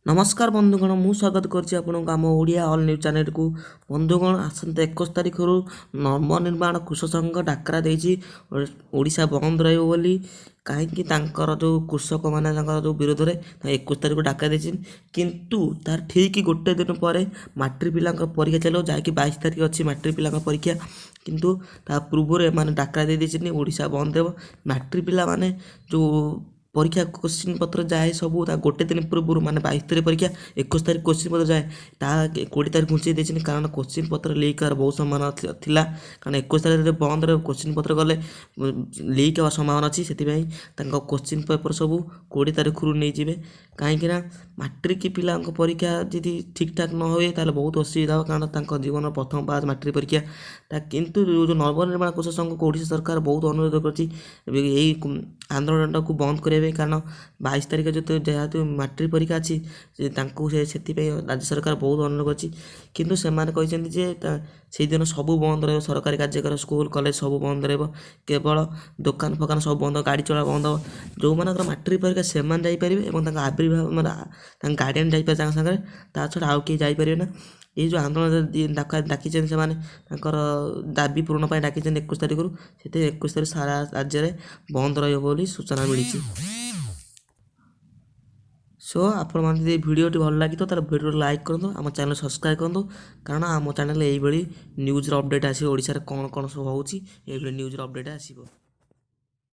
नमस्कार बंधुगण मु स्वागत करछि आपनक आम ओडिया ऑल न्यूज चैनल को। बंधुगण आसंता 21 तारिख रु नवनिर्माण कृषक संघ डाकरा देछि ओडिशा बंद रहइबो बोली। कहीं तांकर जो कृषक माने जो विरोध में 21 तारिख को डाकरा देछि, किंतु तार ठीक गोटे दिन पर मैट्रिक पिला परीक्षा चलो जहाँकि 22 तारिख अच्छी मैट्रिक पिला परीक्षा, किंतु ता पूर्व माने डाकरा दे देछि ओडिशा बंद देव। मैट्रिक पिला माने जो परीक्षा क्वेश्चन पत्र जाए सब गोटे दिन पूर्व माने 22 तारिख परीक्षा 21 तारिख क्वेश्चन पत्र जाए 20 तारिख घुंचे देते, कारण क्वेश्चन पत्र लीक होवार बहुत संभावना थिला। कारण 21 तारिख बंद क्वेश्चन पत्र गले लीक होवार संभावना अच्छी, से क्वेश्चन पेपर सब 20 तारिख रू नहीं जाए। कहीं मैट्रिक पिला परीक्षा जी ठीक ठाक न हुए ताले बहुत असुविधा हो, कारण जीवन प्रथम पास मैट्रिक परीक्षा। किंतु जो नवनिर्माण कृषक संघ को ओडिशा सरकार बहुत अनुरोध कर आंदोलन को बंद करेंगे, कारण 22 तारिख जो जेहेतु मैट्रिक परीक्षा अच्छी से राज्य सरकार बहुत अनुरोध कर, से दिन सब बंद रहा सरकारी कार्यक्रम स्कूल कॉलेज सब बंद रहा, केवल दुकान फकान सब बंद, गाड़ी चला बंद हो। जो मान मैट्रिक परीक्षा से जापर आविर्भाव गार्डियन जापर सागे ता छड़ा आउ किए जापर ना। ये जो आंदोलन डाकी से दाबी पूरण डाकी 21 तारिख रू, से 21 तारिख सारा राज्य में बंद रही सूचना मिली। सो आपण मैंने भिडियोटी भल लगी तो भिडियो लाइक करूँ, आम चैनल सब्सक्राइब करूँ, कारण आम चैनल ये न्यूज़ अपडेट आसो ओडिशा रे कौन कौन सब होची, ये न्यूज़ अपडेट आसो।